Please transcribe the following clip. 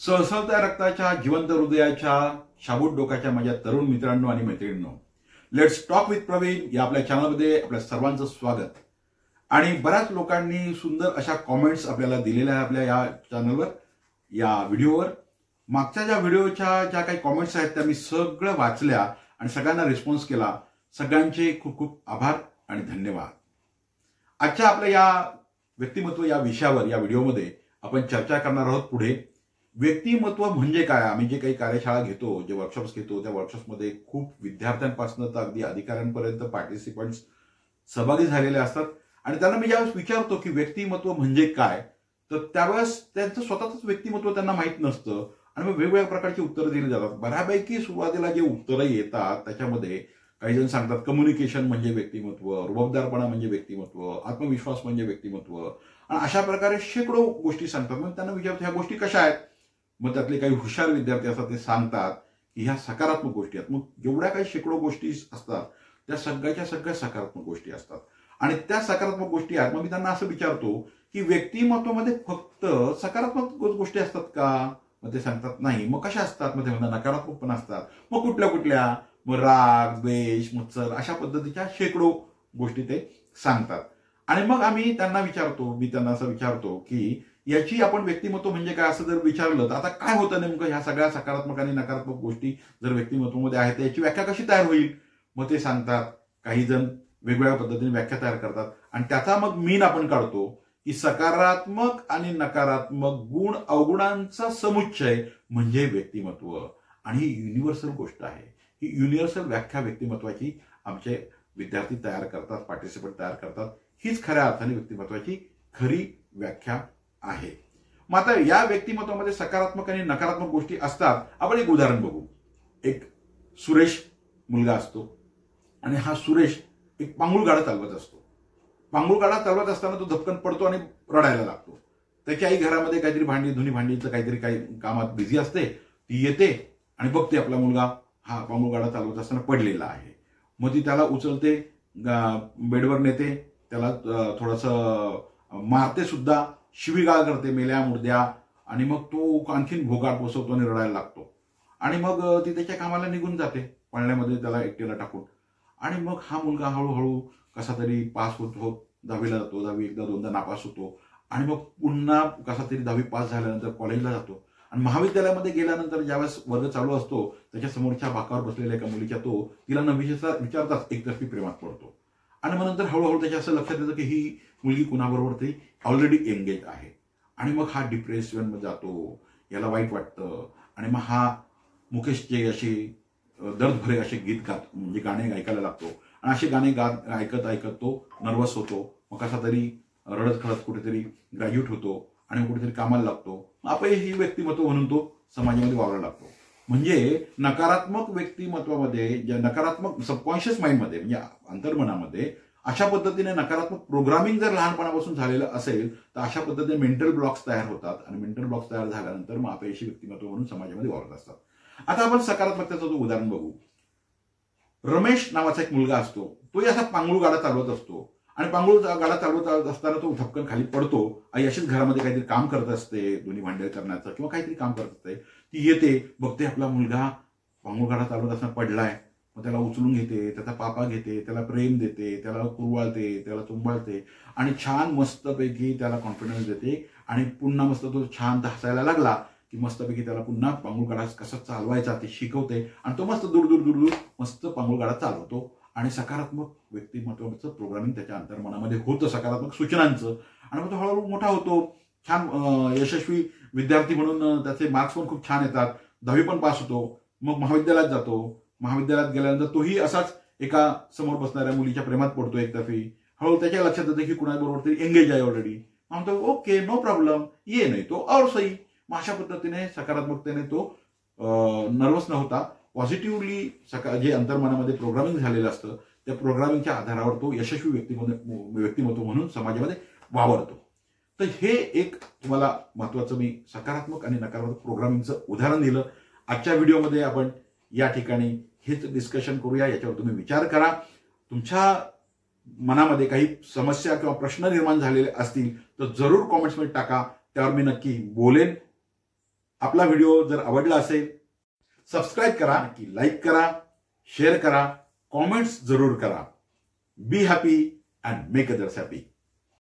सळसळत्या रक्ताच्या जिवंत हृदयाच्या शाबूत डोक्याच्या माझ्या तरुण मित्रांनो आणि मैत्रिणींनो, लेट्स टॉक विथ प्रवीण या आपल्या चॅनलमध्ये आपल्या सर्वांचं स्वागत. आणि बऱ्याच लोकांनी सुंदर अशा कॉमेंट्स आपल्याला दिलेल्या आहे आपल्या या चॅनलवर, या व्हिडिओवर. मागच्या ज्या व्हिडिओच्या ज्या काही कॉमेंट्स आहेत त्या मी सगळं वाचल्या आणि सगळ्यांना रिस्पॉन्स केला. सगळ्यांचे खूप खूप आभार आणि धन्यवाद. आजच्या आपल्या या व्यक्तिमत्व या विषयावर या व्हिडिओमध्ये आपण चर्चा करणार आहोत. पुढे व्यक्तिमत्व म्हणजे काय. आम्ही जे काही कार्यशाळा घेतो, जे वर्कशॉप्स घेतो, त्या वर्कशॉप्समध्ये खूप विद्यार्थ्यांपासून तर अगदी अधिकाऱ्यांपर्यंत पार्टिसिपंट्स सहभागी झालेले असतात. आणि त्यांना मी ज्यावेळेस विचारतो की व्यक्तिमत्व म्हणजे काय, तर त्यावेळेस त्यांचं स्वतःच व्यक्तिमत्व त्यांना माहीत नसतं आणि मग वेगवेगळ्या प्रकारची उत्तरं दिली जातात. बऱ्यापैकी सुरुवातीला जे उत्तरं येतात त्याच्यामध्ये काही जण सांगतात कम्युनिकेशन म्हणजे व्यक्तिमत्व, रुबाबदारपणा म्हणजे व्यक्तिमत्व, आत्मविश्वास म्हणजे व्यक्तिमत्व, आणि अशा प्रकारे शेकडो गोष्टी सांगतात. मग त्यांना विचारतो ह्या गोष्टी कशा आहेत. मग त्यातले काही हुशार विद्यार्थी असतात, ते सांगतात की ह्या सकारात्मक गोष्टी आहेत. मग जेवढ्या काही शेकडो गोष्टी असतात त्या सगळ्या सकारात्मक गोष्टी असतात आणि त्या सकारात्मक गोष्टी आहेत. मग मी त्यांना असं विचारतो की व्यक्तिमत्वामध्ये फक्त सकारात्मक गोष्टी असतात का. मग ते सांगतात नाही. मग कशा असतात. मग ते म्हणतात नकारात्मक पण असतात. मग कुठल्या कुठल्या. मग राग, द्वेष, मत्सर अशा पद्धतीच्या शेकडो गोष्टी ते सांगतात. आणि मग मी त्यांना असं विचारतो की याची आपण व्यक्तिमत्व म्हणजे काय असं जर विचारलं तर आता काय होतं नेमकं. ह्या सगळ्या सकारात्मक आणि नकारात्मक गोष्टी जर व्यक्तिमत्वामध्ये आहेत तर याची व्याख्या कशी तयार होईल. मग ते सांगतात, काही जण वेगवेगळ्या पद्धतीने व्याख्या तयार करतात आणि त्याचा मग मीन आपण काढतो की सकारात्मक आणि नकारात्मक गुण अवगुणांचा समुच्चय म्हणजे व्यक्तिमत्व. आणि ही युनिव्हर्सल गोष्ट आहे. ही युनिव्हर्सल व्याख्या व्यक्तिमत्वाची आमचे विद्यार्थी तयार करतात, पार्टिसिपंट तयार करतात. हीच खऱ्या अर्थाने व्यक्तिमत्वाची खरी व्याख्या आहे. मात्र या व्यक्तिमत्वामध्ये सकारात्मक आणि नकारात्मक गोष्टी असतात. आपण एक उदाहरण बघू. एक सुरेश मुलगा असतो आणि हा सुरेश एक पांगुळ गाडा चालवत असतो. पांगुळ गाडा चालवत असताना तो धपकन पडतो आणि रडायला लागतो. त्याची आई घरामध्ये काहीतरी धुनी भांडीचं काहीतरी काही कामात बिझी असते. ती येते आणि बघते आपला मुलगा हा पांगुळ गाडा चालवत असताना पडलेला आहे. मग ती त्याला उचलते, बेडवर नेते, त्याला थोडंसं मारते सुद्धा, शिवीगाळ करते, मेल्या मुर्द्या, आणि मग तो आणखीन भोगाट बसवतो आणि रडायला लागतो. आणि मग ती त्याच्या कामाला निघून जाते पाळण्यामध्ये त्याला एकट्याला टाकून. आणि मग हा मुलगा हळूहळू कसा तरी पास होत 10वीला जातो. 10वी एकदा दोनदा नापास होतो आणि मग पुन्हा कसा तरी 10वी पास झाल्यानंतर कॉलेजला जातो. आणि महाविद्यालयामध्ये गेल्यानंतर ज्यावेळेस वर्ग चालू असतो त्याच्या समोरच्या बाकावर बसलेल्या एका मुलीच्या तो तिला न विचारताच एकतर्फी प्रेमात पडतो. आणि मग नंतर हळूहळू त्याच्या असं लक्षात येतं की ही मुलगी कुणाबरोबर तरी ऑलरेडी एंगेज आहे. आणि मग हा डिप्रेशनमध्ये जातो, याला वाईट वाटतं. आणि मग हा मुकेशचे असे दर्दभरे असे गीत म्हणजे गाणे ऐकायला लागतो. आणि असे गाणे ऐकत ऐकत तो नर्वस होतो. मग कसा तरी रडत खडत कुठेतरी ग्रॅज्युएट होतो आणि कुठेतरी कामाला लागतो. आपण ही व्यक्तिमत्व म्हणून तो समाजामध्ये वावरायला लागतो. म्हणजे नकारात्मक व्यक्तिमत्वामध्ये, ज्या नकारात्मक सबकॉन्शियस माइंडमध्ये म्हणजे अंतर्मनामध्ये अशा पद्धतीने नकारात्मक प्रोग्रामिंग जर लहानपणापासून झालेलं असेल तर अशा पद्धतीने मेंटल ब्लॉक्स तयार होतात. आणि मेंटल ब्लॉक्स तयार झाल्यानंतर मग अपयशी व्यक्तिमत्व म्हणून समाजामध्ये वावरत असतात. आता आपण सकारात्मकतेचं उदाहरण बघू. रमेश नावाचा एक मुलगा असतो. तो असा पांगुळ गाडा चालवत असतो आणि पांगुळ गाडा चालवत असताना तो धपकन खाली पडतो. आई अशीच घरामध्ये काहीतरी काम करत असते, दोन्ही भांडे करण्याचं किंवा काहीतरी काम करत असते. ती येते, बघते आपला मुलगा पांगुळ गाडा चालवत असताना पडलाय. मग त्याला उचलून घेते, त्याचा पापा घेते, त्याला प्रेम देते, त्याला कुरवाळते, त्याला चुंबाळते आणि छान मस्तपैकी त्याला कॉन्फिडन्स देते. आणि पुन्हा मस्त तो छान हसायला लागला की मस्तपैकी त्याला पुन्हा पांगुळ गाडा कसा चालवायचा ते शिकवते. आणि तो मस्त दूर दूर दूर दूर मस्त पांगुळ गाडा चालवतो. आणि सकारात्मक व्यक्तिमत्वाचं प्रोग्रामिंग त्याच्या अंतर्मनामध्ये होतं, सकारात्मक सूचनांचं. आणि मग तो हळूहळू मोठा होतो. छान यशस्वी विद्यार्थी म्हणून त्याचे मार्क्स पण खूप छान येतात. 10वी पण पास होतो. मग महाविद्यालयात जातो. महाविद्यालयात गेल्यानंतर तोही असाच एका समोर बसणाऱ्या मुलीच्या प्रेमात पडतो एकतर्फी. हळूहळू त्याच्या लक्षात येतं की कुणाबरोबर तरी एंगेज आहे ऑलरेडी. म्हणतो ओके नो प्रॉब्लेम, ये नाही तो और सही. मग अशा पद्धतीने सकारात्मकतेने तो नर्वस न होता पॉझिटिव्हली जे अंतर्मनामध्ये प्रोग्रामिंग झालेलं असतं त्या प्रोग्रामिंगच्या आधारावर तो यशस्वी व्यक्तिमत्व म्हणून समाजामध्ये वावरतो. तर हे एक तुम्हाला महत्वाचं मी सकारात्मक आणि नकारात्मक प्रोग्रामिंगचं उदाहरण दिलं. आजच्या व्हिडिओमध्ये आपण या ठिकाणी हेच डिस्कशन करूया. याच्यावर तुम्ही विचार करा. तुमच्या मनामध्ये काही समस्या किंवा प्रश्न निर्माण झालेले असतील तर जरूर कॉमेंट्समध्ये टाका. त्यावर मी नक्की बोलेन. आपला व्हिडिओ जर आवडला असेल सबस्क्राईब करा, की लाईक करा, शेअर करा, कॉमेंट्स जरूर करा. Be happy and make others happy.